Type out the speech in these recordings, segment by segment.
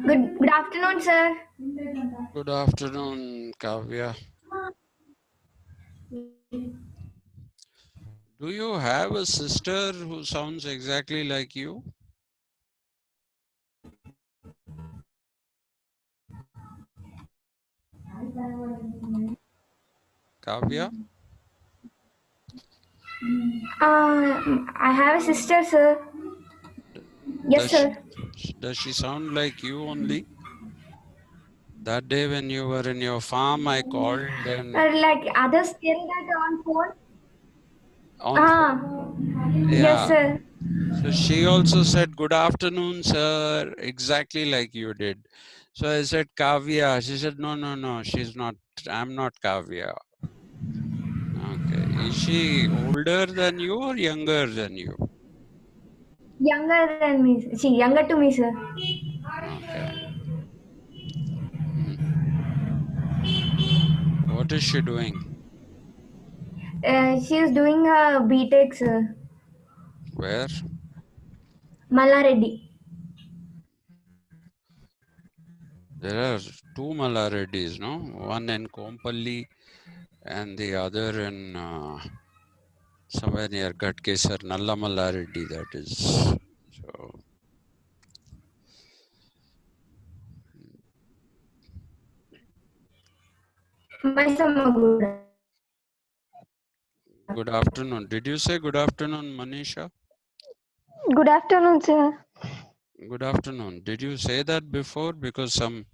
Good afternoon, sir. Good afternoon, Kavya. Do you have a sister who sounds exactly like you? Kavya? I have a sister, sir. D- Yes, Does she, sir. does she sound like you only? That day when you were in your farm, I called and Like others tell that on phone. on phone. Ah, yes, Yeah. sir. So she also said, "Good afternoon, sir," exactly like you did. So I said, "Kavya." She said, "No, no, no, she's not. I'm not Kavya." Okay. Is she older than you or younger than you? Younger than me. She younger to me, sir. Okay. Hmm. What is she doing? She is doing a BTech, sir. Where? Mallareddy. There are two Malaredis, no? One in Kompalli and the other in somewhere near Gatkesar, Nalla Malareddy, that is. So, Maisamaguda. good afternoon. Did you say good afternoon, Manisha? Good afternoon, sir. Good afternoon. Did you say that before? Because some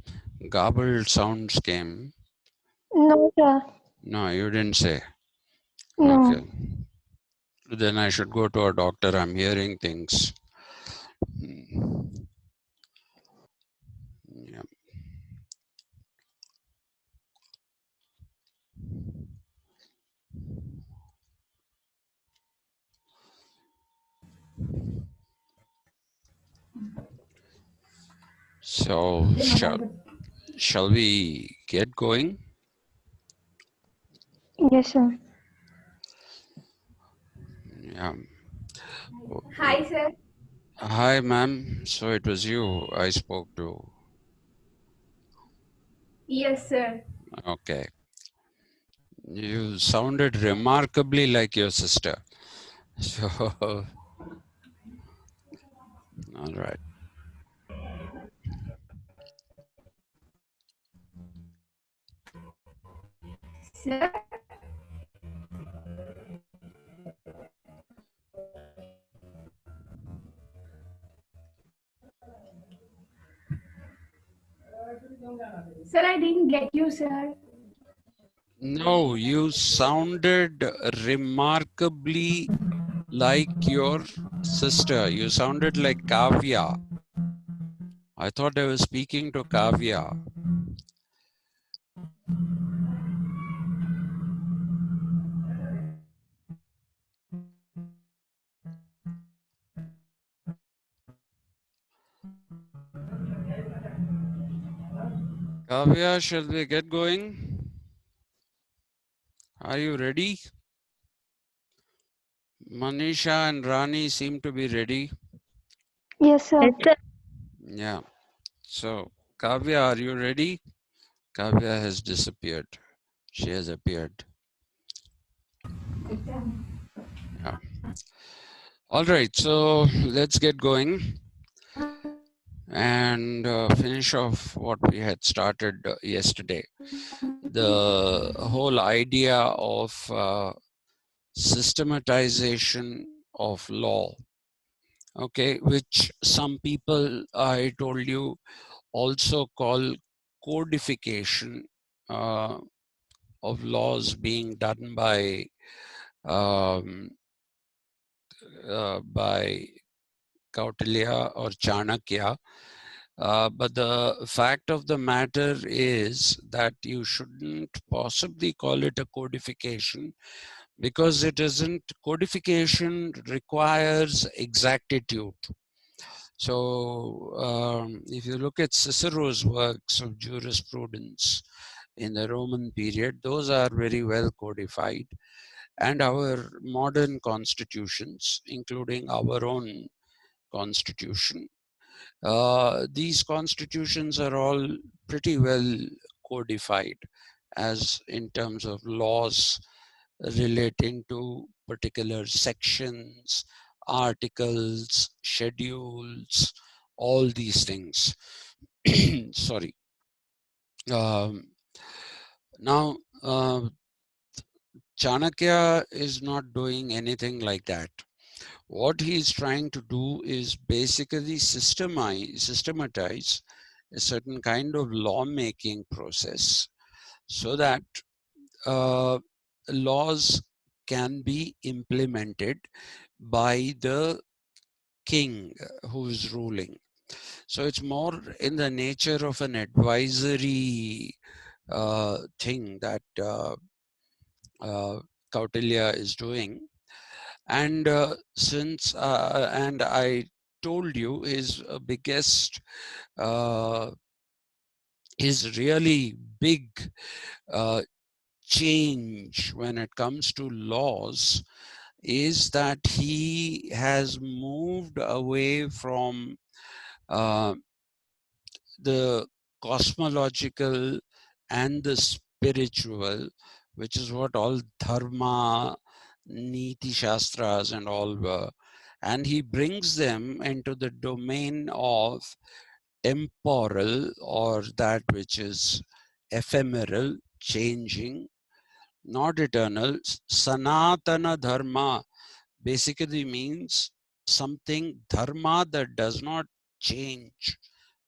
garbled sounds came. No, sir. No, you didn't say. No. Okay. Then I should go to a doctor. I'm hearing things. Hmm. Yeah. So, shall we get going? Yes, sir. Yeah. Hi, sir. Hi, ma'am. So it was you I spoke to. Yes, sir. Okay. You sounded remarkably like your sister. So, all right. Sir. Sir, I didn't get you, sir. No, you sounded remarkably like your sister. You sounded like Kavya. I thought I was speaking to Kavya. Kavya, shall we get going? Are you ready? Manisha and Rani seem to be ready. Yes, sir. Yes, sir. Yeah. So, Kavya, are you ready? Kavya has disappeared. She has appeared. Yeah. All right. So let's get going and finish off what we had started yesterday. The whole idea of systematization of law. Okay, which some people, I told you, also call codification of laws being done um, by Kautilya or Chanakya. But the fact of the matter is that you shouldn't possibly call it a codification because it isn't. Codification requires exactitude. So if you look at Cicero's works of jurisprudence in the Roman period, those are very well codified. And our modern constitutions, including our own constitution, These constitutions are all pretty well codified as in terms of laws relating to particular sections, articles, schedules, all these things. Sorry. Um, now, Chanakya is not doing anything like that. What he is trying to do is basically systematize a certain kind of lawmaking process so that laws can be implemented by the king who is ruling. So it's more in the nature of an advisory thing that Kautilya is doing. And and I told you his biggest, his really big change when it comes to laws is that he has moved away from the cosmological and the spiritual, which is what all dharma, niti shastras and all were, and he brings them into the domain of temporal, or that which is ephemeral, changing, not eternal. Sanatana dharma basically means something dharma that does not change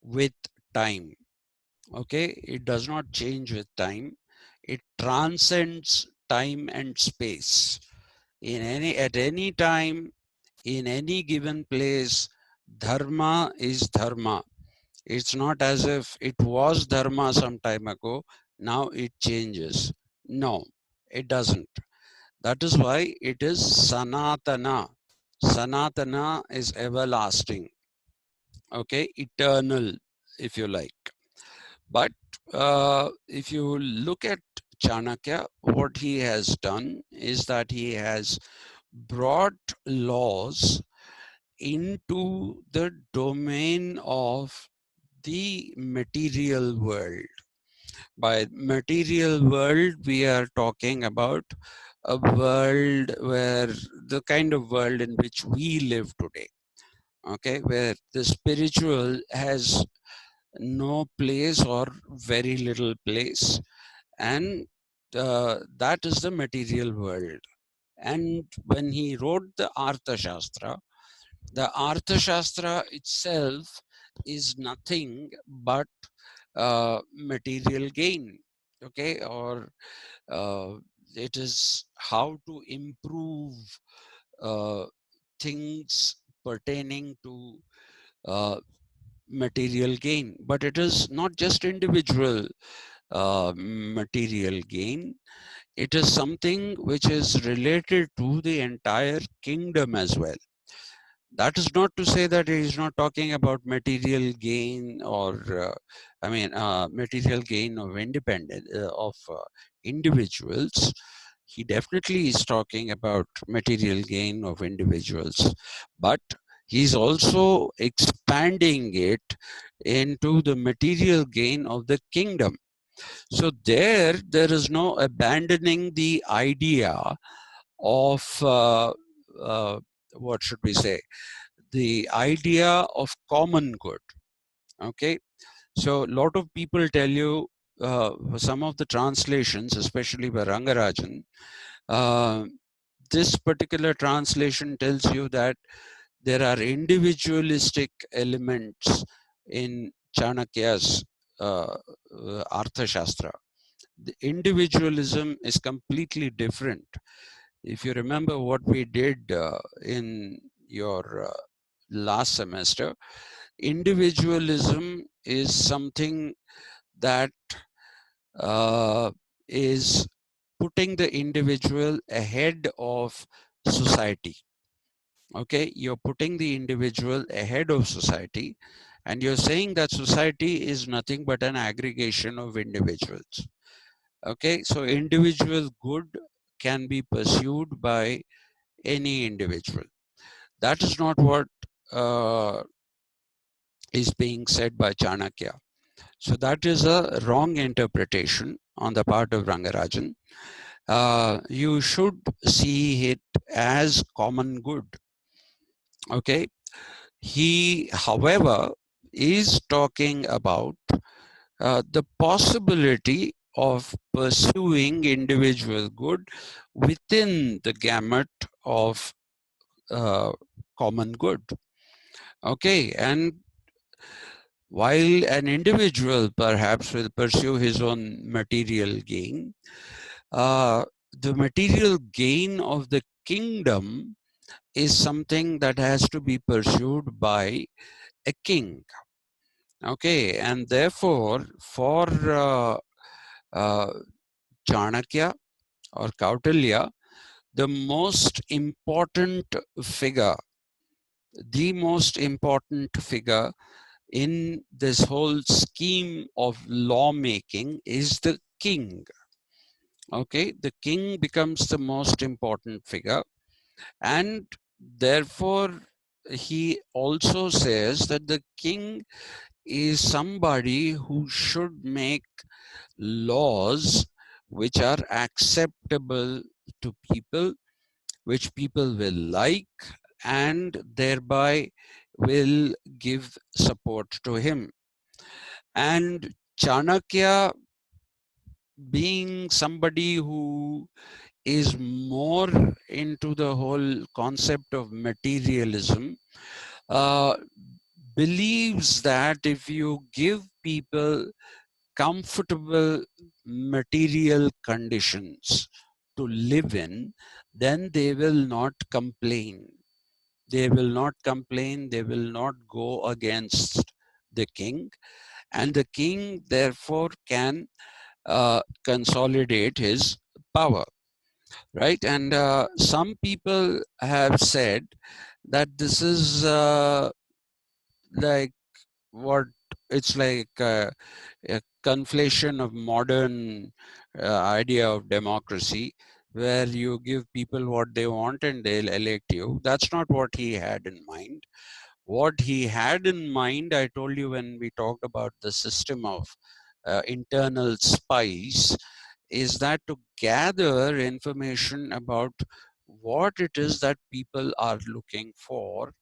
with time. Okay, it does not change with time. It transcends time and space. At any time, in any given place, dharma is dharma. It's not as if it was dharma some time ago, now it changes. No, it doesn't. That is why it is sanatana. Sanatana is everlasting, okay, eternal, if you like. But if you look at Chanakya, what he has done is that he has brought laws into the domain of the material world. By material world, we are talking about a world where the kind of world in which we live today, okay, where the spiritual has no place or very little place, and that is the material world. And when he wrote the Artha Shastra itself is nothing but material gain, okay, or uh, it is how to improve uh, things pertaining to material gain. But it is not just individual material gain, it is something which is related to the entire kingdom as well. That is not to say that he is not talking about material gain or, material gain of individuals. He definitely is talking about material gain of individuals, but he's also expanding it into the material gain of the kingdom. So there is no abandoning the idea of what should we say, the idea of common good. Okay, so a lot of people tell you, some of the translations, especially by Rangarajan, this particular translation tells you that there are individualistic elements in Chanakya's Arthashastra. The individualism is completely different. If you remember what we did in your last semester, individualism is something that is putting the individual ahead of society. Okay, you're putting the individual ahead of society, and you're saying that society is nothing but an aggregation of individuals. Okay, so individual good can be pursued by any individual. That is not what is being said by Chanakya. So that is a wrong interpretation on the part of Rangarajan. You should see it as common good. Okay. He, however, is talking about the possibility of pursuing individual good within the gamut of common good. Okay, and while an individual perhaps will pursue his own material gain, the material gain of the kingdom is something that has to be pursued by a king. Okay, and therefore for Chanakya or Kautilya, the most important figure, the most important figure in this whole scheme of lawmaking is the king. Okay, the king becomes the most important figure, and therefore he also says that the king is somebody who should make laws which are acceptable to people, which people will like, and thereby will give support to him. And Chanakya, being somebody who is more into the whole concept of materialism, uh, believes that if you give people comfortable material conditions to live in, then they will not complain. They will not complain, they will not go against the king, and the king therefore can consolidate his power, right? And some people have said that this is like what it's like a conflation of modern idea of democracy, where you give people what they want and they'll elect you. That's not what he had in mind. What he had in mind, I told you when we talked about the system of internal spies, is that to gather information about what it is that people are looking for,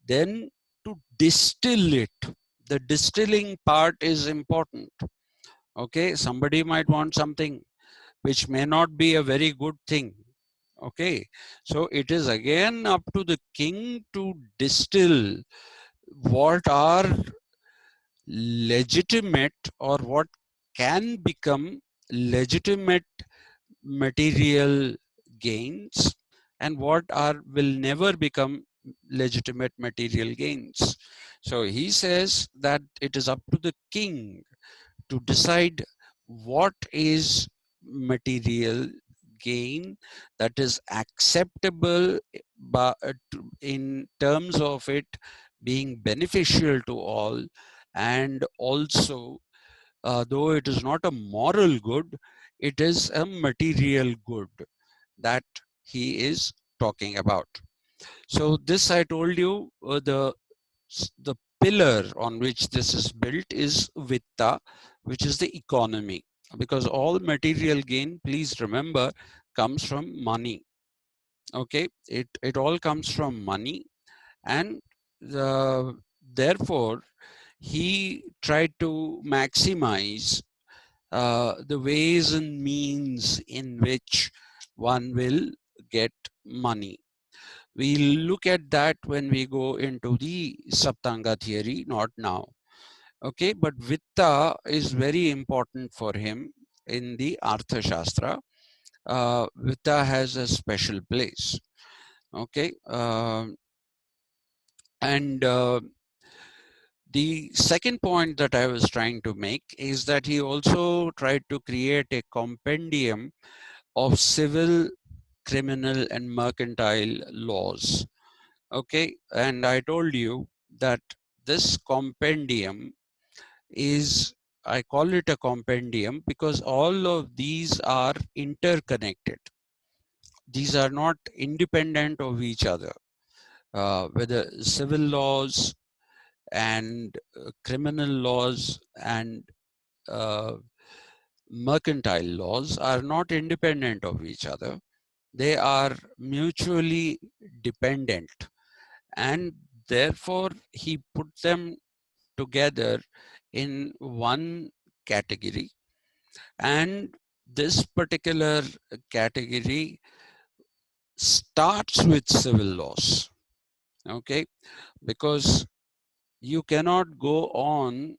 then to distill it. The distilling part is important. Okay, somebody might want something which may not be a very good thing. Okay, so it is again up to the king to distill what are legitimate or what can become legitimate material gains and what are will never become legitimate material gains. So he says that it is up to the king to decide what is material gain that is acceptable in terms of it being beneficial to all, and also though it is not a moral good, it is a material good that he is talking about. So this I told you, the pillar on which this is built is vitta, which is the economy. Because all material gain, please remember, comes from money. Okay, it all comes from money, and therefore he tried to maximize the ways and means in which one will get money. We'll look at that when we go into the Saptanga theory, not now. Okay, but Vitta is very important for him in the Artha Shastra. Vitta has a special place. Okay, and the second point that I was trying to make is that he also tried to create a compendium of civil, criminal, and mercantile laws. Okay, and I told you that this compendium is, I call it a compendium because all of these are interconnected. These are not independent of each other. Whether civil laws, and criminal laws and mercantile laws are not independent of each other. They are mutually dependent, and therefore he put them together in one category. And this particular category starts with civil laws, okay? Because you cannot go on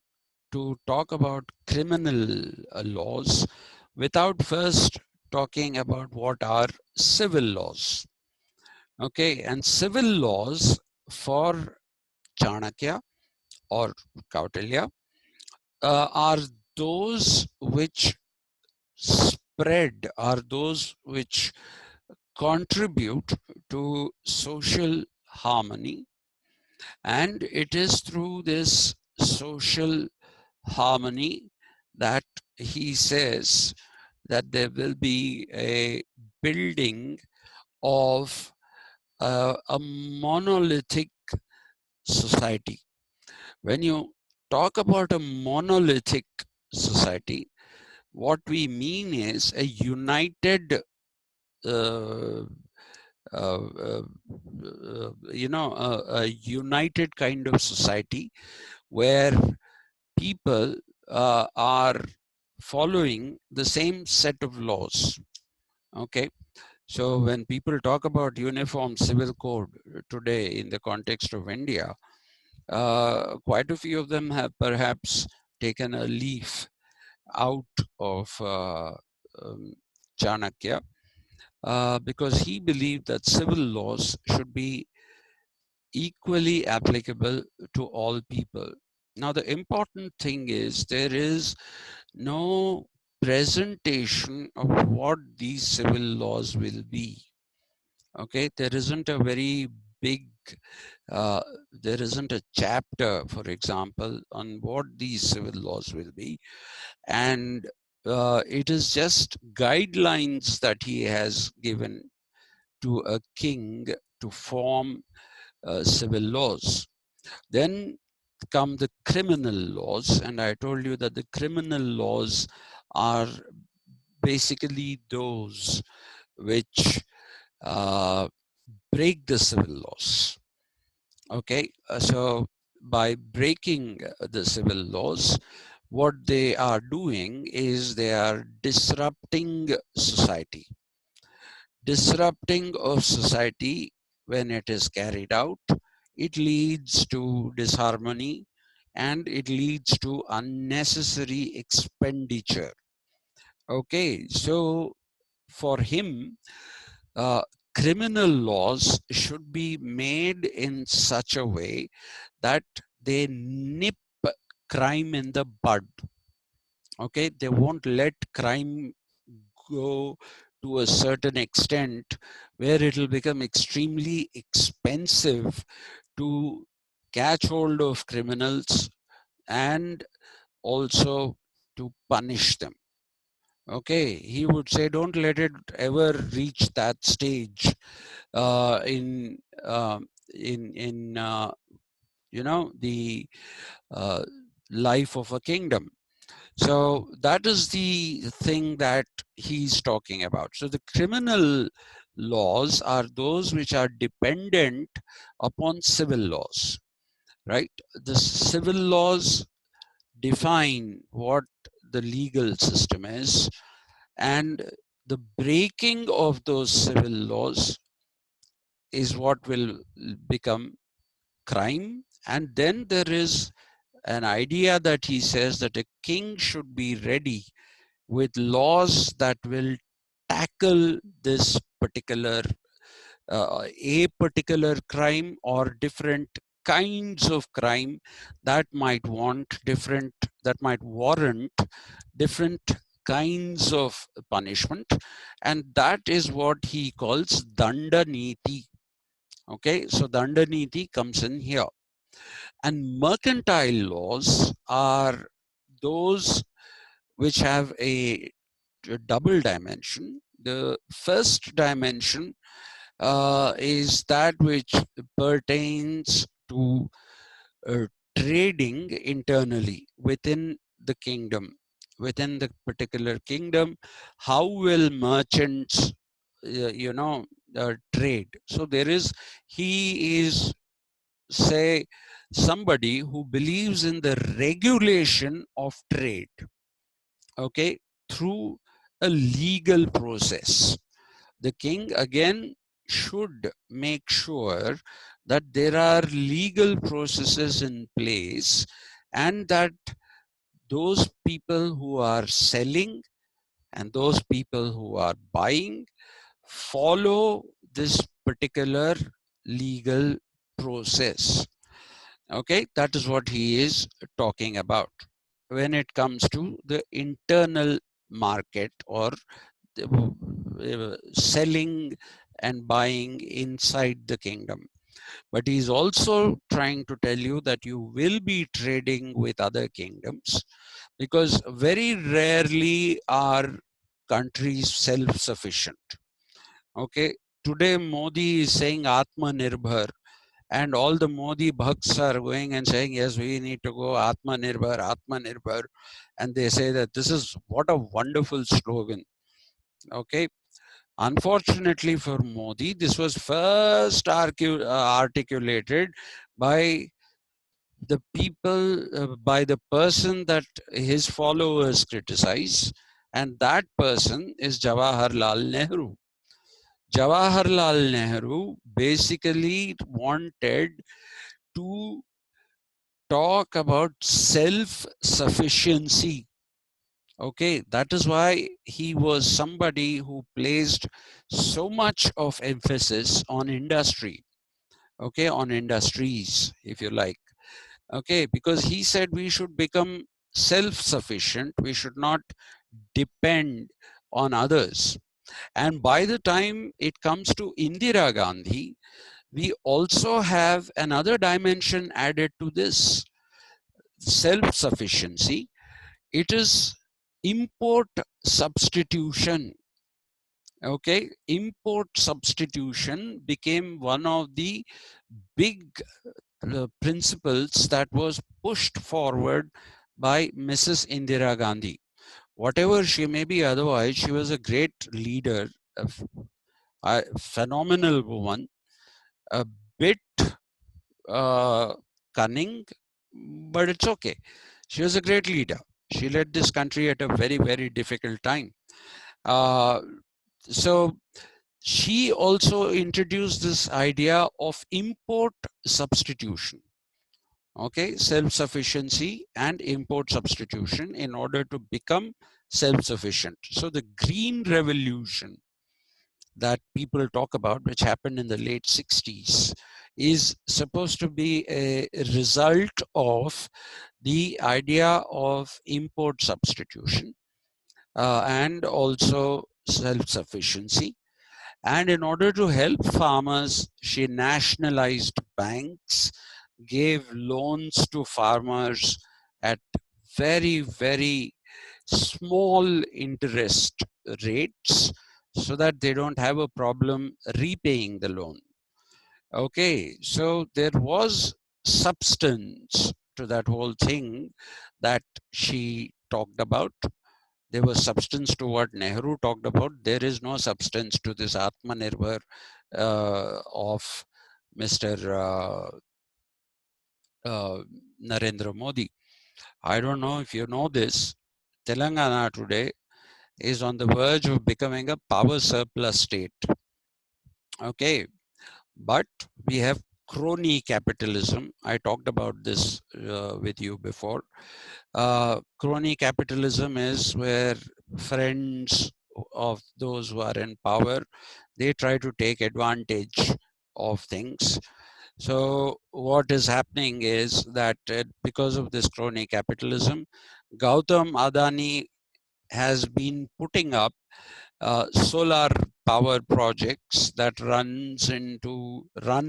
to talk about criminal laws without first talking about what are civil laws. Okay, and civil laws for Chanakya or Kautilya are those which spread, are those which contribute to social harmony, and it is through this social harmony that he says that there will be a building of a monolithic society. When you talk about a monolithic society, what we mean is a united, uh, a united kind of society where people are following the same set of laws. Okay, so when people talk about uniform civil code today in the context of India, quite a few of them have perhaps taken a leaf out of Chanakya, because he believed that civil laws should be equally applicable to all people. Now, the important thing is there is no presentation of what these civil laws will be. Okay, there isn't a very big, there isn't a chapter, for example, on what these civil laws will be. And it is just guidelines that he has given to a king to form civil laws. Then come the criminal laws, and I told you that the criminal laws are basically those which break the civil laws. Okay, so by breaking the civil laws, what they are doing is they are disrupting society. Disrupting of society, when it is carried out, it leads to disharmony and it leads to unnecessary expenditure. Okay, so for him, criminal laws should be made in such a way that they nip crime in the bud. Okay, they won't let crime go to a certain extent where it will become extremely expensive to catch hold of criminals and also to punish them. Okay, he would say, don't let it ever reach that stage in the life of a kingdom. So that is the thing that he's talking about. So the criminal laws are those which are dependent upon civil laws, right? The civil laws define what the legal system is, and the breaking of those civil laws is what will become crime. And then there is an idea that he says that a king should be ready with laws that will tackle this particular a particular crime or different kinds of crime that might warrant different kinds of punishment, and that is what he calls danda niti. Okay, so danda niti comes in here. And mercantile laws are those which have a double dimension. The first dimension is that which pertains to trading internally within the kingdom, within the particular kingdom. How will merchants, trade? So he is, say, somebody who believes in the regulation of trade, okay, through a legal process. The king again should make sure that there are legal processes in place, and that those people who are selling and those people who are buying follow this particular legal process. Okay, that is what he is talking about when it comes to the internal market, or selling and buying inside the kingdom. But he's also trying to tell you that you will be trading with other kingdoms, because very rarely are countries self-sufficient. Okay, today Modi is saying Atma Nirbhar, and all the Modi bhakts are going and saying, yes, we need to go Atma Nirbhar, Atma Nirbhar. And they say that this is what a wonderful slogan. Okay. Unfortunately for Modi, this was first articulated by the people, by the person that his followers criticize, and that person is Jawaharlal Nehru. Jawaharlal Nehru basically wanted to talk about self-sufficiency. Okay, that is why he was somebody who placed so much of emphasis on industry, okay, on industries, if you like. Okay, because he said we should become self-sufficient, we should not depend on others. And by the time it comes to Indira Gandhi, we also have another dimension added to this self-sufficiency. It is import substitution. Okay, import substitution became one of the big principles that was pushed forward by Mrs. Indira Gandhi. Whatever she may be otherwise, she was a great leader, a phenomenal woman, a bit cunning, but it's okay. She was a great leader. She led this country at a very, very difficult time. So she also introduced this idea of import substitution. Okay, self-sufficiency and import substitution in order to become self-sufficient. So the green revolution that people talk about, which happened in the late 60s, is supposed to be a result of the idea of import substitution and also self-sufficiency. And in order to help farmers, she nationalized banks, gave loans to farmers at very, very small interest rates, so that they don't have a problem repaying the loan. Okay, so there was substance to that whole thing that she talked about. There was substance to what Nehru talked about. There is no substance to this Atmanirbhar of Mr. Narendra Modi. I don't know if you know this. Telangana today is on the verge of becoming a power surplus state. Okay, but we have crony capitalism. I talked about this with you before. Crony capitalism is where friends of those who are in power, they try to take advantage of things. So what is happening is that because of this crony capitalism, Gautam Adani has been putting up solar power projects that run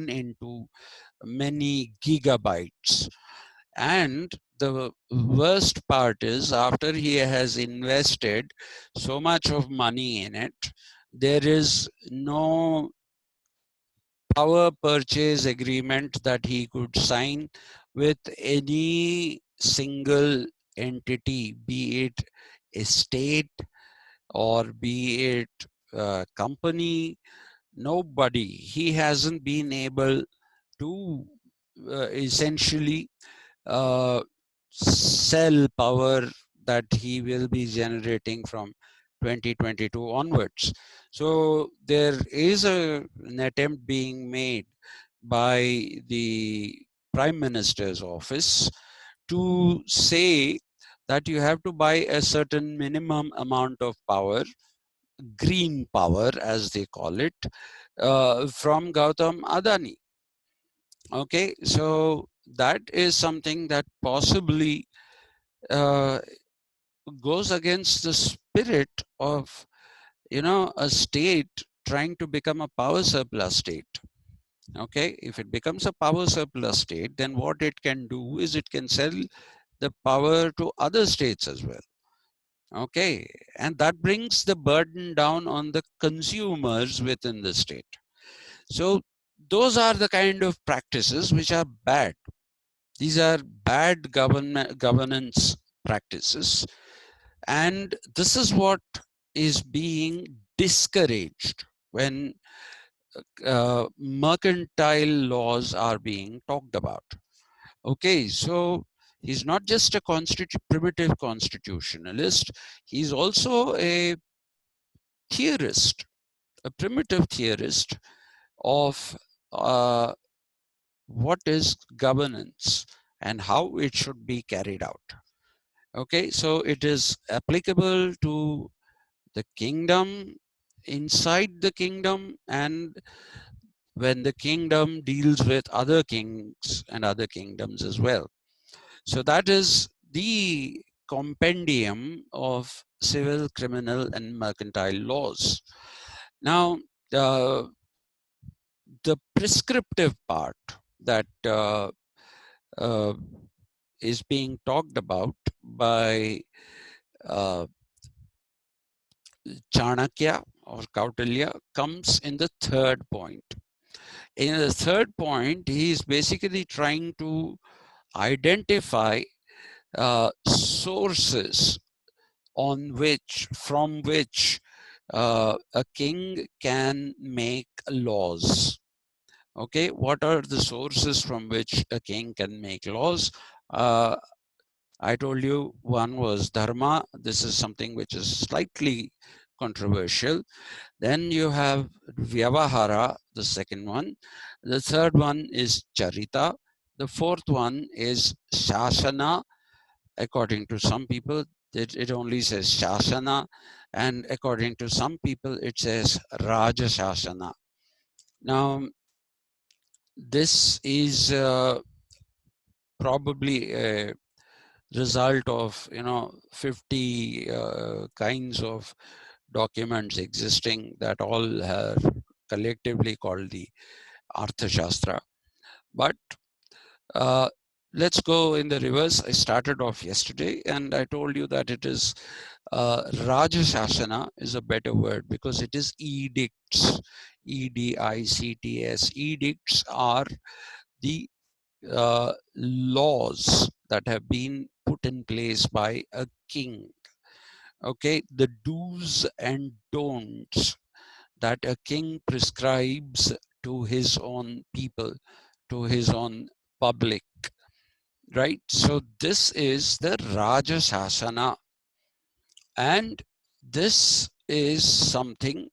into many gigabytes. And the worst part is, after he has invested so much of money in it, there is no power purchase agreement that he could sign with any single entity, be it a state or be it a company. Nobody. He hasn't been able to essentially sell power that he will be generating from 2022 onwards. So there is an attempt being made by the Prime Minister's office to say that you have to buy a certain minimum amount of power, green power as they call it, from Gautam Adani. Okay, so that is something that possibly uh, goes against the spirit of, you know, a state trying to become a power surplus state. Okay, if it becomes a power surplus state, then what it can do is it can sell the power to other states as well. Okay, and that brings the burden down on the consumers within the state. So those are the kind of practices which are bad. These are bad governance practices, and this is what is being discouraged when mercantile laws are being talked about. Okay, so he's not just a primitive constitutionalist, he's also a theorist, a primitive theorist of what is governance and how it should be carried out. Okay, so it is applicable to the kingdom, inside the kingdom, and when the kingdom deals with other kings and other kingdoms as well. So that is the compendium of civil, criminal, and mercantile laws. Now, the prescriptive part that uh, is being talked about by Chanakya or Kautilya comes in the third point. In the third point, he is basically trying to identify sources from which a king can make laws. Okay, what are the sources from which a king can make laws? I told you one was dharma. This is something which is slightly controversial. Then you have vyavahara, the second one. The third one is charita. The fourth one is shasana. According to some people, it only says shasana, and according to some people, it says raja shasana. Now, this is probably a result of 50 kinds of documents existing that all are collectively called the Arthashastra. But let's go in the reverse. I started off yesterday and I told you that it is Rajashasana is a better word because it is edicts. EDICTS. Edicts are the laws that have been put in place by a king. Okay, the do's and don'ts that a king prescribes to his own people, to his own public, right? So this is the Rajashasana, and this is something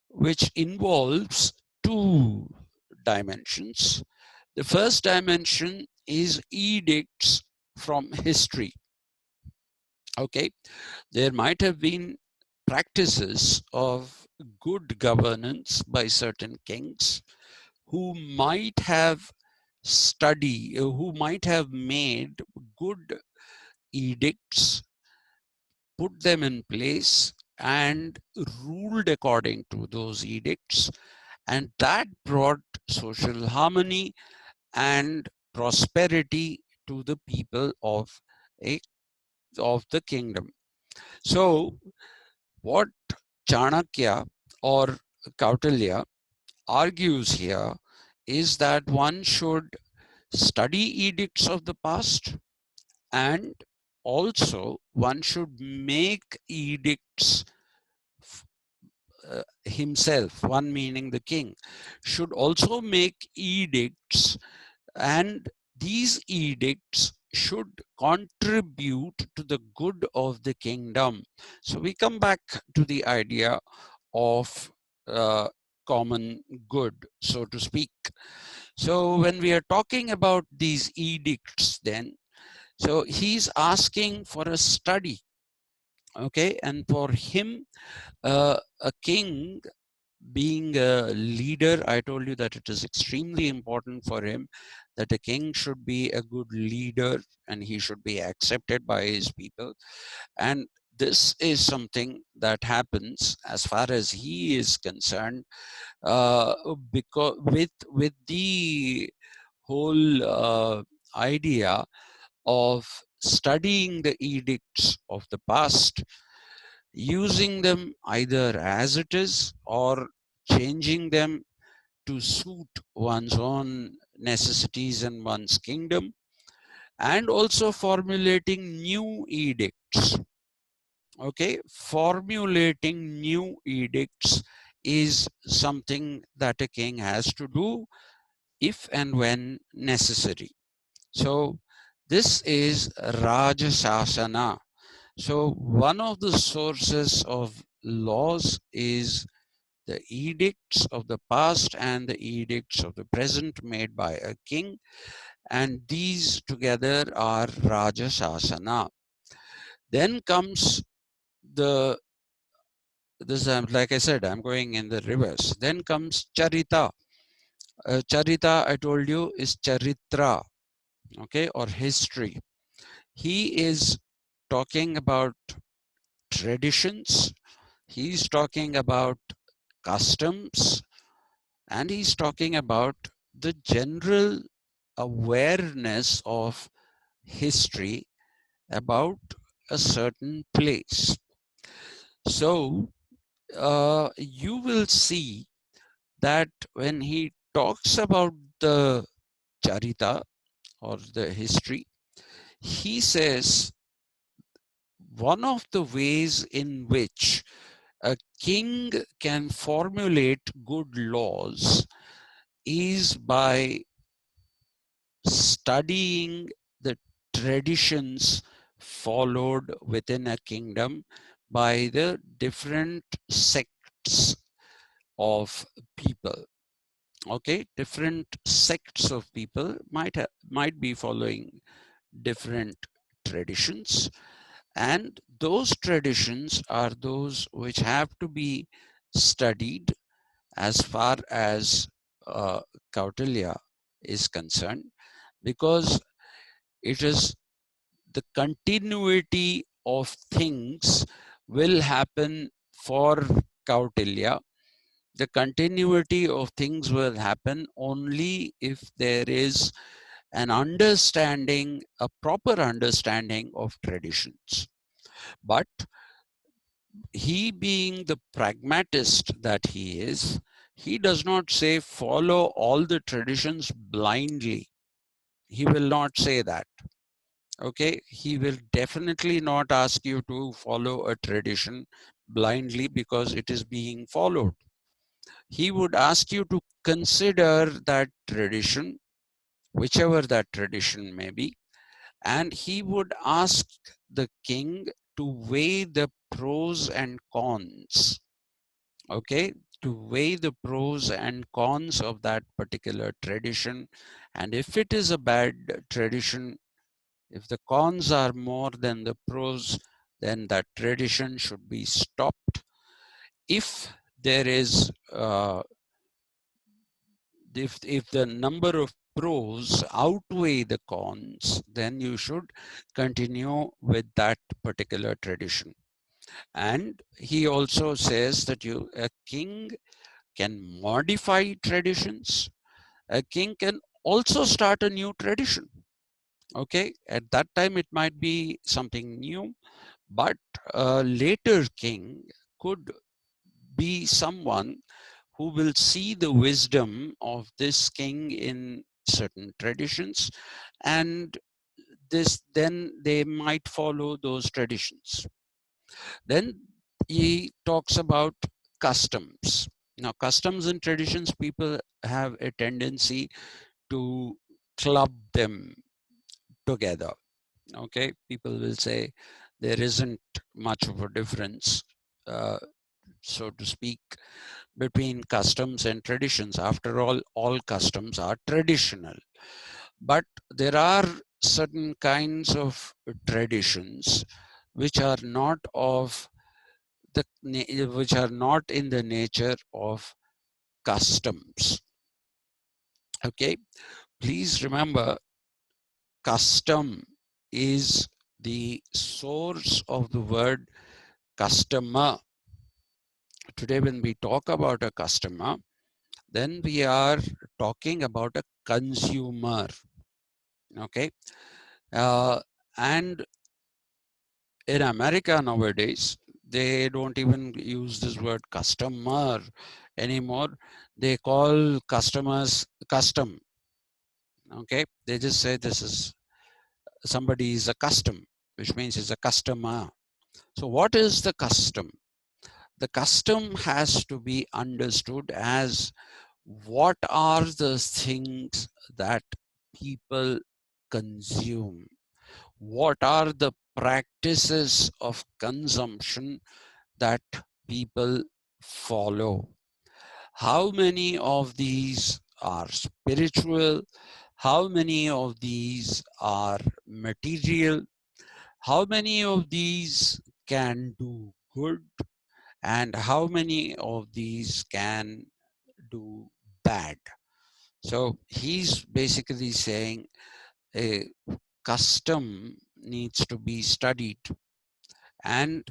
which involves two dimensions. The first dimension is edicts from history. Okay, there might have been practices of good governance by certain kings who might have who might have made good edicts, put them in place, and ruled according to those edicts, and that brought social harmony and prosperity to the people of the kingdom. So what Chanakya or Kautilya argues here is that one should study edicts of the past, and also one should make edicts himself, one meaning the king, should also make edicts, and these edicts should contribute to the good of the kingdom. So we come back to the idea of common good, so to speak. So when we are talking about these edicts, then, so he's asking for a study, okay? And for him, a king being a leader, I told you that it is extremely important for him that a king should be a good leader and he should be accepted by his people. And this is something that happens as far as he is concerned, because with the whole idea of studying the edicts of the past, using them either as it is or changing them to suit one's own necessities and one's kingdom, and also formulating new edicts. Okay, formulating new edicts is something that a king has to do if and when necessary. So this is Rajasasana. So one of the sources of laws is the edicts of the past and the edicts of the present made by a king, and these together are Rajasasana. Then comes the, this like I said, I'm going in the reverse. Then comes Charita. Charita, I told you, is Charitra, okay, or history. He is talking about traditions, he's talking about customs, and he's talking about the general awareness of history about a certain place. So you will see that when he talks about the charita or the history, he says one of the ways in which a king can formulate good laws is by studying the traditions followed within a kingdom by the different sects of people. Okay, different sects of people might be following different traditions, and those traditions are those which have to be studied as far as Kautilya is concerned, because it is the continuity of things will happen for Kautilya. The continuity of things will happen only if there is an understanding, a proper understanding of traditions. But he, being the pragmatist that he is, he does not say follow all the traditions blindly. He will not say that. Okay, he will definitely not ask you to follow a tradition blindly because it is being followed. He would ask you to consider that tradition, whichever that tradition may be, and he would ask the king to weigh the pros and cons. Okay, to weigh the pros and cons of that particular tradition, and if it is a bad tradition, if the cons are more than the pros, then that tradition should be stopped. If there is, if the number of pros outweigh the cons, then you should continue with that particular tradition. And he also says that a king can modify traditions. A king can also start a new tradition. Okay, at that time it might be something new, but a later king could be someone who will see the wisdom of this king in certain traditions, and then they might follow those traditions. Then he talks about customs. Now, customs and traditions, people have a tendency to club them together. Okay, people will say there isn't much of a difference, so to speak, between customs and traditions. After all customs are traditional. But there are certain kinds of traditions which are not of which are not in the nature of customs. Okay, please remember, custom is the source of the word customer. Today, when we talk about a customer, then we are talking about a consumer. Okay, and in America nowadays, they don't even use this word customer anymore. They call customers custom. Okay, they just say this is somebody is a custom, which means is a customer. So what is the custom? The custom has to be understood as what are the things that people consume? What are the practices of consumption that people follow? How many of these are spiritual? How many of these are material? How many of these can do good? And how many of these can do bad? So he's basically saying a custom needs to be studied. And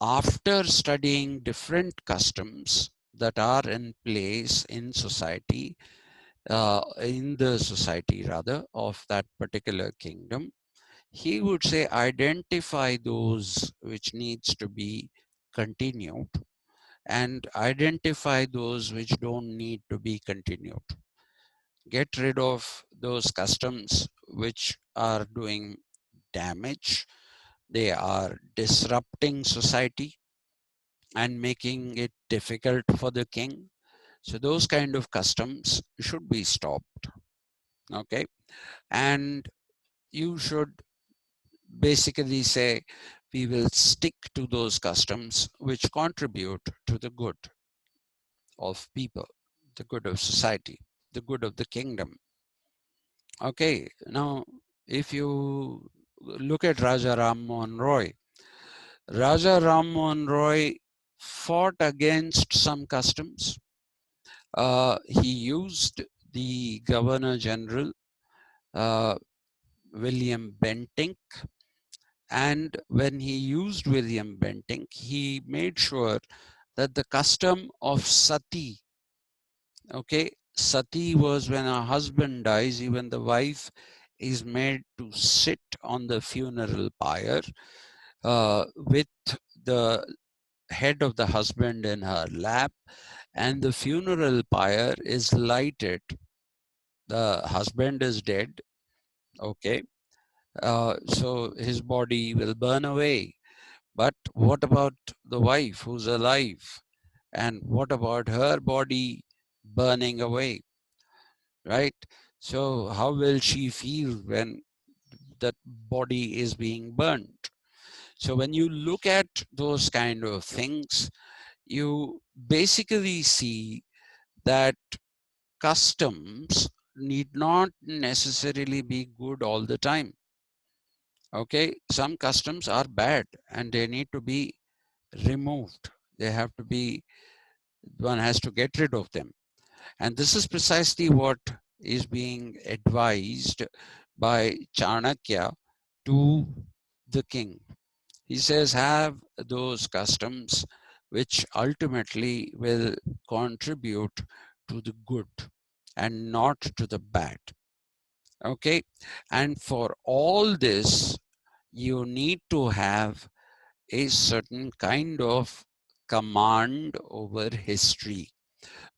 after studying different customs that are in place in society, in the society rather, of that particular kingdom, he would say identify those which needs to be continued and identify those which don't need to be continued. Get rid of those customs which are doing damage. They are disrupting society and making it difficult for the king. So those kind of customs should be stopped. Okay. And you should basically say, we will stick to those customs which contribute to the good of people, the good of society, the good of the kingdom. Okay, now if you look at Raja Ram Mohan Roy, Raja Ram Mohan Roy fought against some customs. He used the Governor General, William Bentinck, and when he used William Bentinck, he made sure that the custom of sati, okay, sati was when a husband dies, even the wife is made to sit on the funeral pyre with the head of the husband in her lap, and the funeral pyre is lighted. The husband is dead, okay, so his body will burn away. But what about the wife who's alive? And what about her body burning away, right? So how will she feel when that body is being burnt? So when you look at those kind of things, you basically see that customs need not necessarily be good all the time. Okay, some customs are bad and they need to be removed. They have to be, one has to get rid of them. And this is precisely what is being advised by Chanakya to the king. He says, have those customs which ultimately will contribute to the good and not to the bad. Okay, and for all this, you need to have a certain kind of command over history.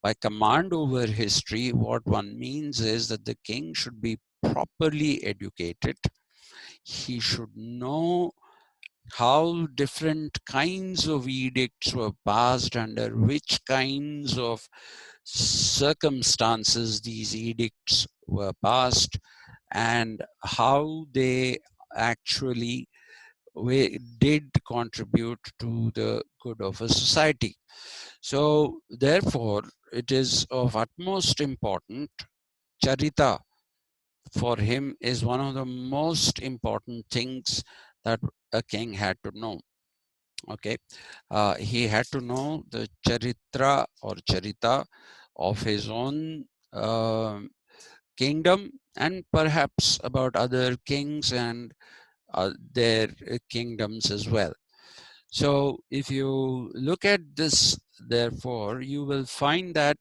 By command over history, what one means is that the king should be properly educated. He should know how different kinds of edicts were passed, under which kinds of circumstances these edicts were passed, and how they actually did contribute to the good of a society. So therefore, it is of utmost importance. Charita for him is one of the most important things that a king had to know. Okay, he had to know the charitra or charita of his own kingdom, and perhaps about other kings and their kingdoms as well. So if you look at this, therefore, you will find that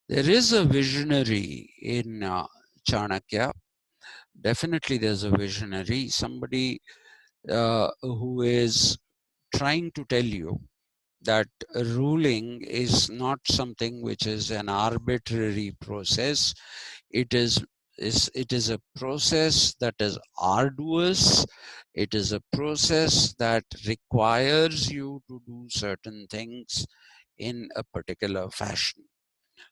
there is a visionary in Chanakya. Definitely there's a visionary, somebody who is trying to tell you that ruling is not something which is an arbitrary process. It is a process that is arduous. It is a process that requires you to do certain things in a particular fashion.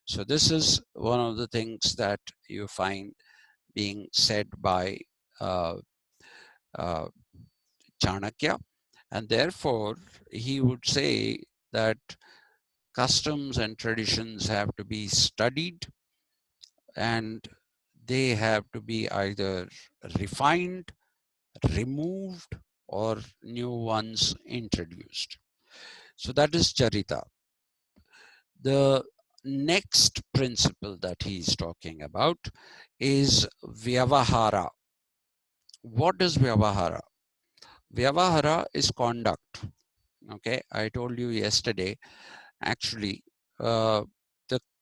So this is one of the things that you find being said by uh, uh, Chanakya, and therefore he would say that customs and traditions have to be studied, and they have to be either refined, removed, or new ones introduced. So that is Charita. The next principle that he's talking about is Vyavahara. What is Vyavahara? Vyavahara is conduct. Okay, I told you yesterday, actually, the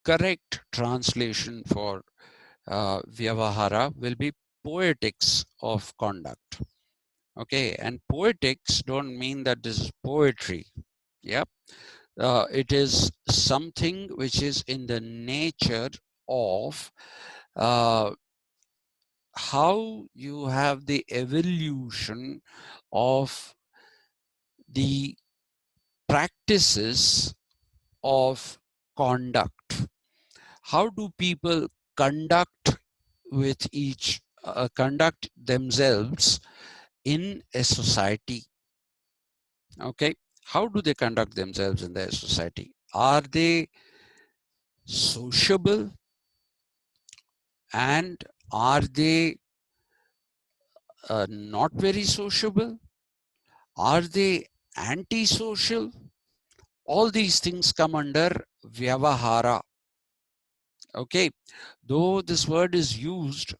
correct translation for Vyavahara will be poetics of conduct. Okay, and poetics don't mean that this is poetry. Yeah, it is something which is in the nature of how you have the evolution of the practices of conduct. How do people conduct with conduct themselves in a society? Okay, how do they conduct themselves in their society? Are they sociable, and are they not very sociable? Are they antisocial? All these things come under Vyavahara. Okay, though this word is used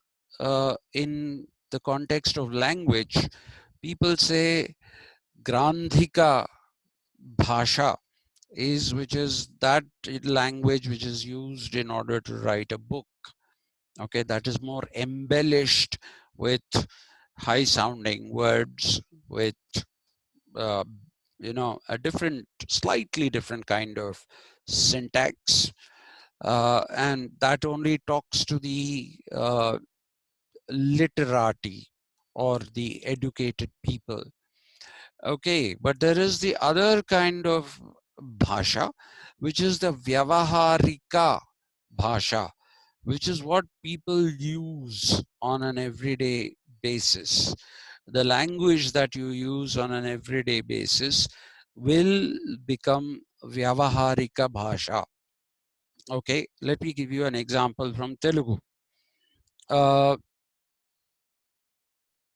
in the context of language, people say Grandhika Bhasha which is that language which is used in order to write a book. Okay, that is more embellished with high sounding words, with uh, a slightly different kind of syntax, and that only talks to the literati or the educated people. Okay, but there is the other kind of bhasha, which is the vyavaharika bhasha, which is what people use on an everyday basis. The language that you use on an everyday basis will become vyavaharika bhasha. Okay, let me give you an example from Telugu.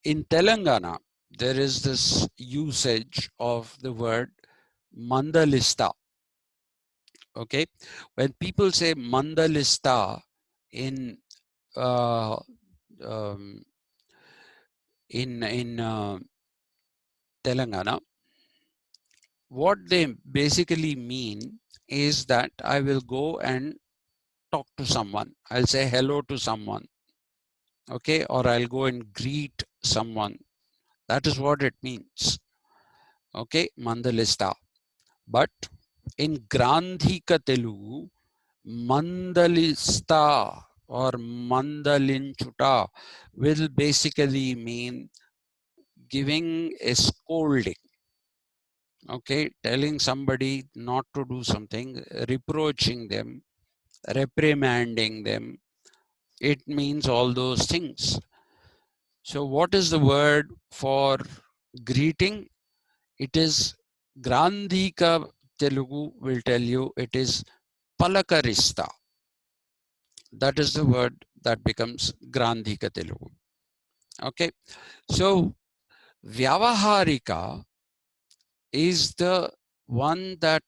In Telangana, there is this usage of the word mandalista. Okay, when people say mandalista in uh, um, in Telangana, what they basically mean is that I will go and talk to someone. I'll say hello to someone. Okay, or I'll go and greet someone. That is what it means. Okay, mandalista. But in Grandhika Telugu, Mandalista or mandalinchuta will basically mean giving a scolding. Okay, telling somebody not to do something, reproaching them, reprimanding them. It means all those things. So what is the word for greeting? It is Grandhika Telugu will tell you it is Palakarista. That is the word that becomes Grandhika Telugu. Okay, so Vyavaharika is the one that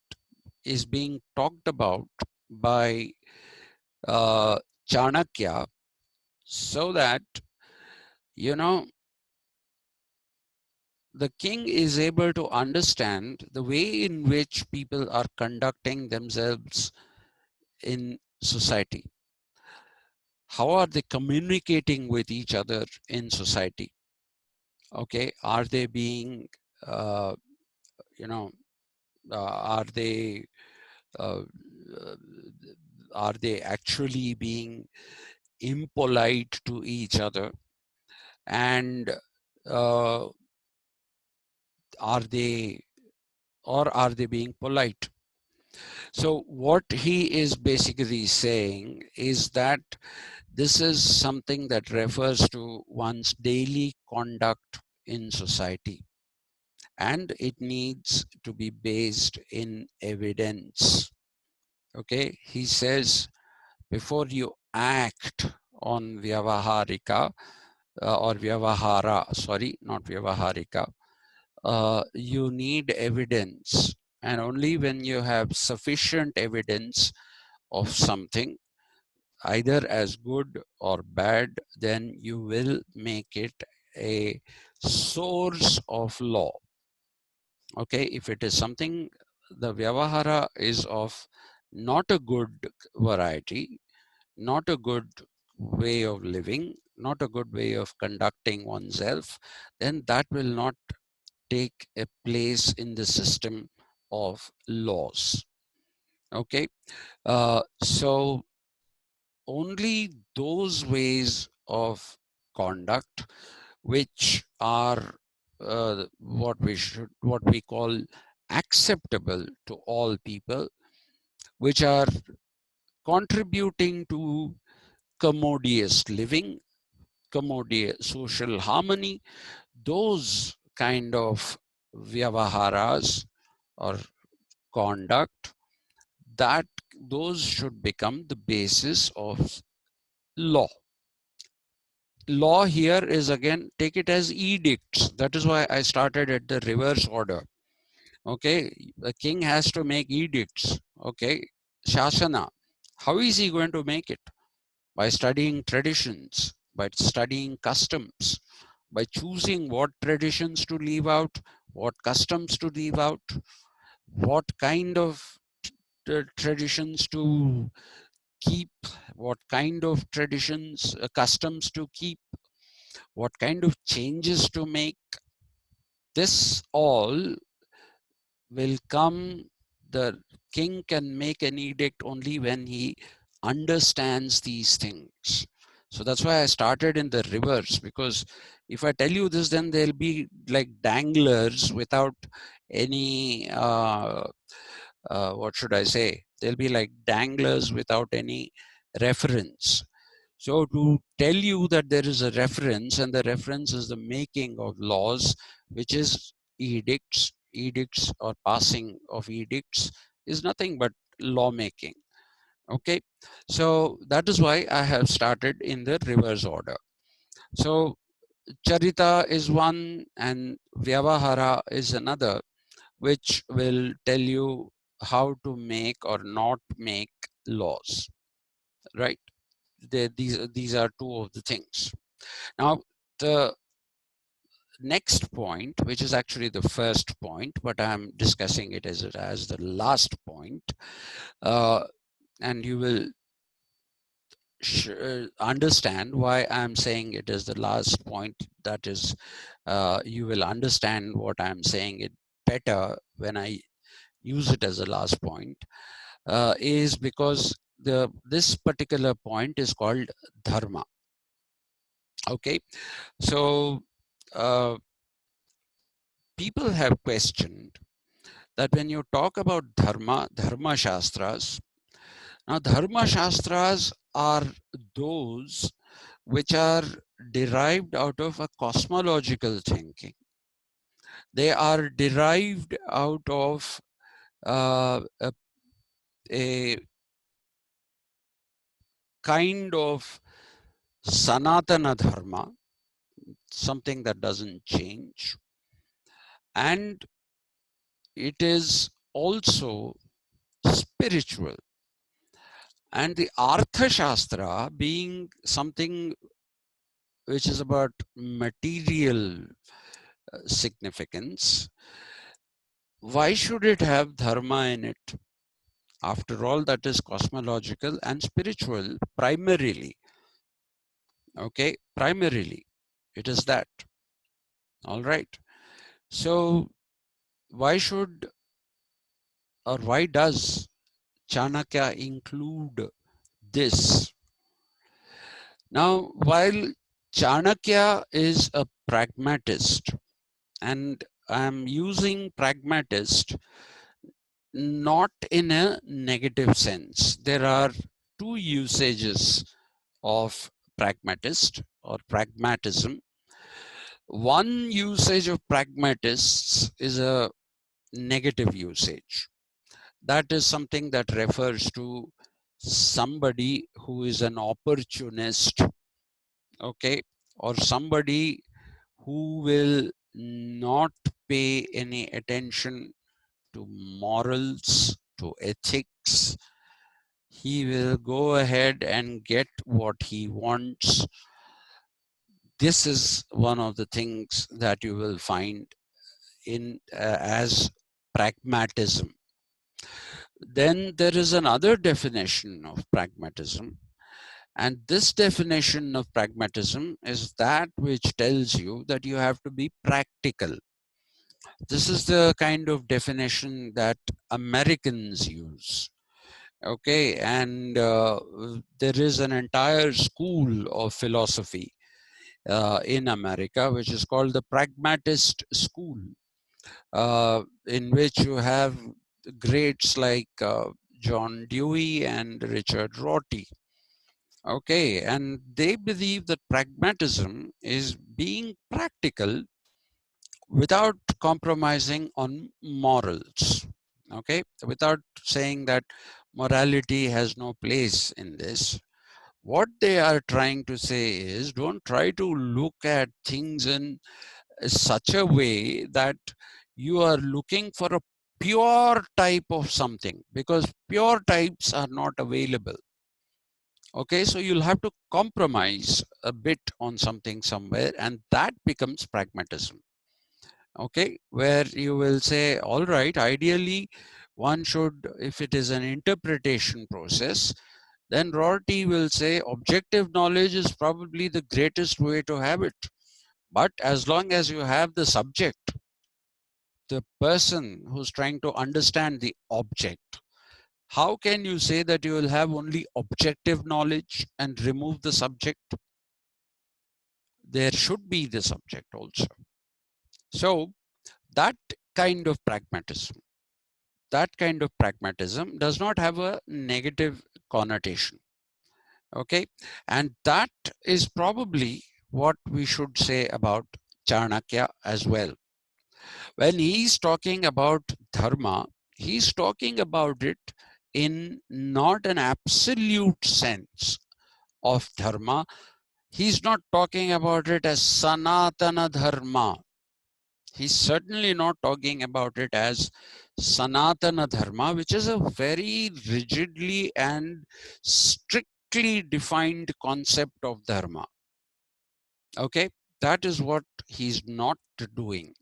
is being talked about by Chanakya, so that, you know, the king is able to understand the way in which people are conducting themselves in society. How are they communicating with each other in society? Okay, are they being, you know, are they uh, uh, are they actually being impolite to each other, and uh, are they being polite? So what he is basically saying is that this is something that refers to one's daily conduct in society, and it needs to be based in evidence. Okay, he says before you act on vyavaharika or vyavahara, sorry, not vyavaharika, you need evidence, and only when you have sufficient evidence of something, either as good or bad, then you will make it a source of law. Okay, if it is something, the vyavahara is of not a good variety, not a good way of living, not a good way of conducting oneself, then that will not take a place in the system of laws. Okay, so only those ways of conduct which are what we call acceptable to all people, which are contributing to commodious living, commodious social harmony, those kind of vyavaharas or conduct, that those should become the basis of law. Law here is, again, take it as edicts. That is why I started at the reverse order. Okay, the king has to make edicts. Okay, Shasana. How is he going to make it? By studying traditions, by studying customs, by choosing what traditions to leave out, what customs to leave out, what kind of traditions to keep, what kind of traditions, customs to keep, what kind of changes to make. This all will come, the king can make an edict only when he understands these things. So that's why I started in the reverse, because if I tell you this, then there'll be like danglers without any, what should I say? They'll be like danglers without any reference. So to tell you that there is a reference, and the reference is the making of laws, which is edicts, edicts or passing of edicts is nothing but lawmaking. Okay, so that is why I have started in the reverse order. So charita is one and vyavahara is another, which will tell you how to make or not make laws, right? These are two of the things. Now, the next point, which is actually the first point, but I'm discussing it as the last point, and you will understand why I'm saying it is the last point. That is, you will understand what I'm saying it better when I use it as a last point, is because this particular point is called dharma. Okay, so people have questioned that when you talk about dharma shastras, now dharma shastras are those which are derived out of a cosmological thinking. They are derived out of a kind of sanatana dharma, something that doesn't change, and it is also spiritual. And the Artha Shastra being something which is about material significance, why should it have dharma in it? After all, that is cosmological and spiritual primarily. Okay, primarily it is that. All right. So why should, or why does Chanakya include this? Now, while Chanakya is a pragmatist, and I'm using pragmatist not in a negative sense. There are two usages of pragmatist or pragmatism. One usage of pragmatists is a negative usage. That is something that refers to somebody who is an opportunist, okay, or somebody who will not pay any attention to morals, to ethics. He will go ahead and get what he wants. This is one of the things that you will find in as pragmatism. Then there is another definition of pragmatism. And this definition of pragmatism is that which tells you that you have to be practical. This is the kind of definition that Americans use. Okay, and there is an entire school of philosophy in America, which is called the pragmatist school, in which you have greats like John Dewey and Richard Rorty. Okay, and they believe that pragmatism is being practical without compromising on morals. Okay, without saying that morality has no place in this. What they are trying to say is, don't try to look at things in such a way that you are looking for a pure type of something, because pure types are not available. Okay, so you'll have to compromise a bit on something somewhere, and that becomes pragmatism. Okay, where you will say, all right, ideally one should, if it is an interpretation process, then Rorty will say objective knowledge is probably the greatest way to have it. But as long as you have the subject, the person who's trying to understand the object, how can you say that you will have only objective knowledge and remove the subject? There should be the subject also. So that kind of pragmatism, does not have a negative connotation. Okay, and that is probably what we should say about Chanakya as well. When he's talking about dharma, he's talking about it in not an absolute sense of dharma. He's not talking about it as sanatana dharma. He's certainly not talking about it as sanatana dharma, which is a very rigidly and strictly defined concept of dharma. Okay, that is what he's not doing.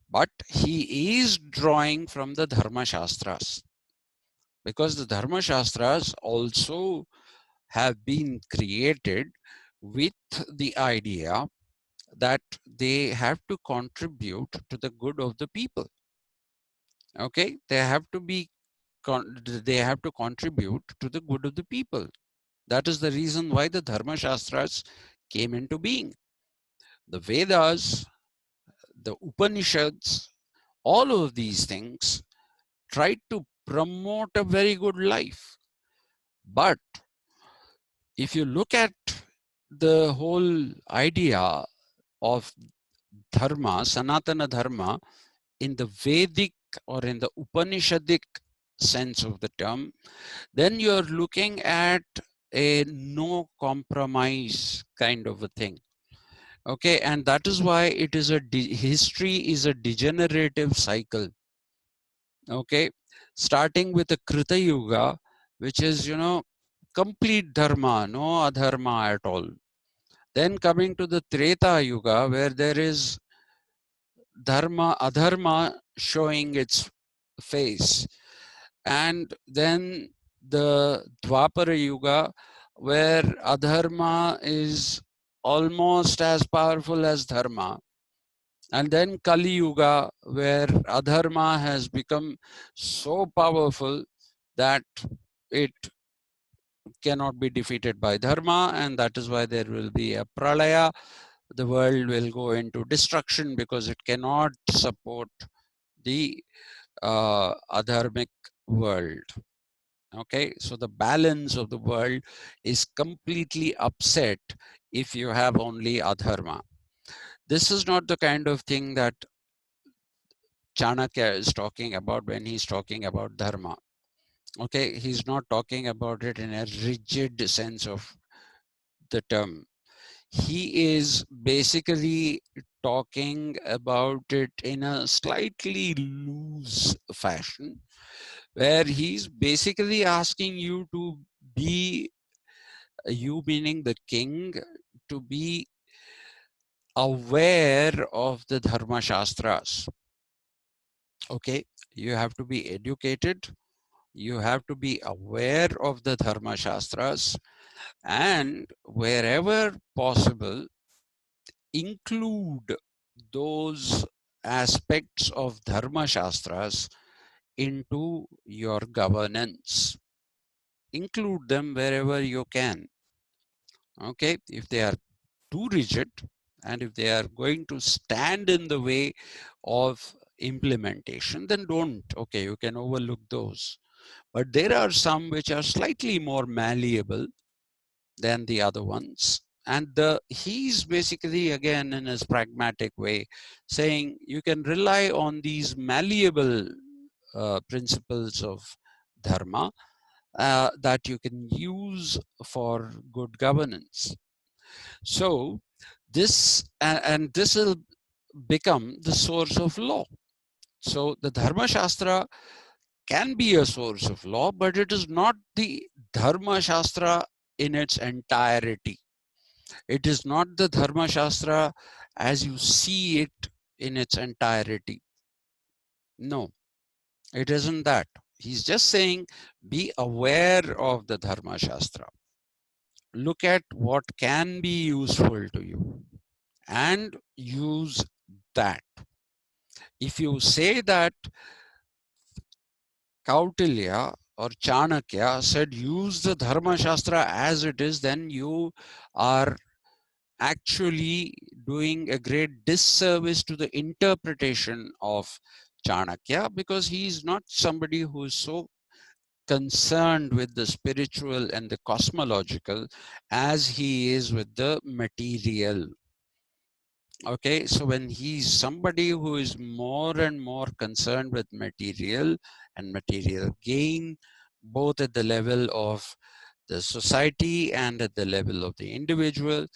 But he is drawing from the Dharma Shastras, because the Dharma Shastras also have been created with the idea that they have to contribute to the good of the people. Okay, they have to be they have to contribute to the good of the people. That is the reason why the Dharma Shastras came into being. The Vedas, the Upanishads, all of these things tried to promote a very good life. But if you look at the whole idea of dharma, Sanatana Dharma, in the Vedic or in the Upanishadic sense of the term, then you're looking at a no compromise kind of a thing. Okay, and that is why it is history is a degenerative cycle. Okay, starting with the Krita Yuga, which is, complete dharma, no adharma at all. Then coming to the Treta Yuga, where there is dharma, adharma showing its face. And then the Dwapara Yuga, where adharma is almost as powerful as dharma. And then Kali Yuga, where adharma has become so powerful that it cannot be defeated by dharma, and that is why there will be a pralaya. The world will go into destruction because it cannot support the adharmic world. Okay, so the balance of the world is completely upset if you have only adharma. This is not the kind of thing that Chanakya is talking about when he's talking about dharma. Okay, he's not talking about it in a rigid sense of the term. He is basically talking about it in a slightly loose fashion, where he's basically asking you to be, you meaning the king, to be aware of the Dharma Shastras. Okay, you have to be educated, you have to be aware of the Dharma Shastras, and wherever possible, include those aspects of Dharma Shastras into your governance. Include them wherever you can. Okay, if they are too rigid and if they are going to stand in the way of implementation, then don't. Okay, you can overlook those. But there are some which are slightly more malleable than the other ones. And he's basically, again, in his pragmatic way, saying you can rely on these malleable principles of dharma that you can use for good governance. So this, and this will become the source of law. So the Dharma Shastra can be a source of law, but it is not the Dharma Shastra in its entirety. It is not the Dharma Shastra as you see it in its entirety. No, it isn't that. He's just saying, be aware of the Dharma Shastra. Look at what can be useful to you and use that. If you say that Kautilya or Chanakya said use the Dharma Shastra as it is, then you are actually doing a great disservice to the interpretation of Chanakya, because he is not somebody who is so concerned with the spiritual and the cosmological as he is with the material. Okay, so when he's somebody who is more and more concerned with material and material gain, both at the level of the society and at the level of the individual,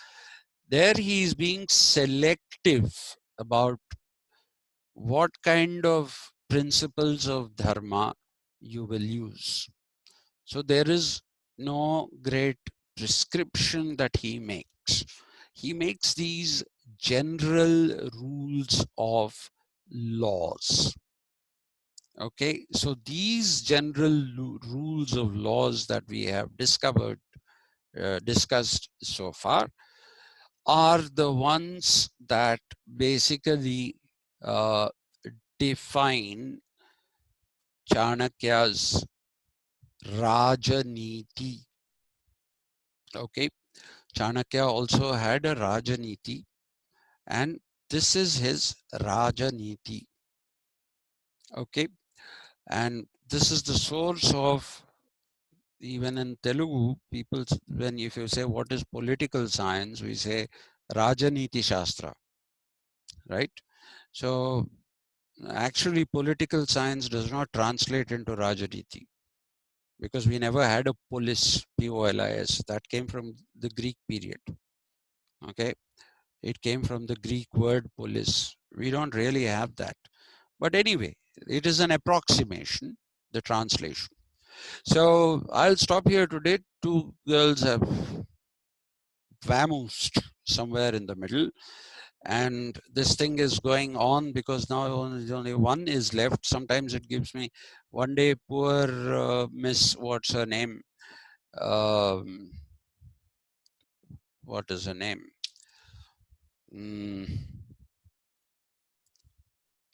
there he is being selective about what kind of principles of dharma you will use. So there is no great prescription that he makes. He makes these general rules of laws. Okay, so these general rules of laws that we have discussed so far are the ones that basically define Chanakya's Rajaniti. Okay, Chanakya also had a Rajaniti, and this is his Rajaniti. Okay, and this is the source of, even in Telugu, people, when if you say what is political science, we say Rajaniti Shastra, right? So actually, political science does not translate into Rajaniti, because we never had a polis, P-O-L-I-S. That came from the Greek period. Okay, it came from the Greek word polis. We don't really have that. But anyway, it is an approximation, the translation. So I'll stop here today. Two girls have vamoosed somewhere in the middle, and this thing is going on because now only one is left. Sometimes it gives me, one day poor Miss, what's her name? What is her name?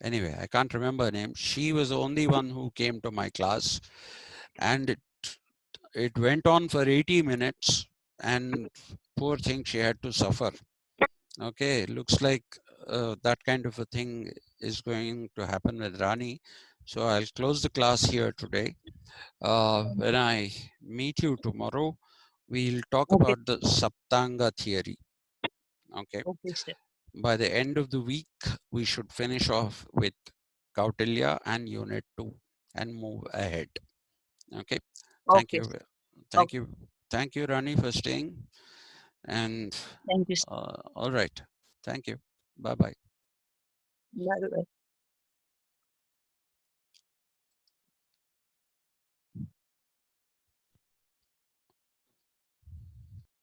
Anyway, I can't remember her name. She was the only one who came to my class, and it went on for 80 minutes, and poor thing, she had to suffer. Okay, looks like that kind of a thing is going to happen with Rani. So I'll close the class here today. When I meet you tomorrow, we'll talk Okay. about the Saptanga theory. Okay. Okay, sir. By the end of the week, we should finish off with Kautilya and Unit 2 and move ahead. Okay. Thank Okay. you. Thank you. Thank you, Rani, for staying. And Thank you, sir. all right. Thank you. Bye-bye. Bye-bye.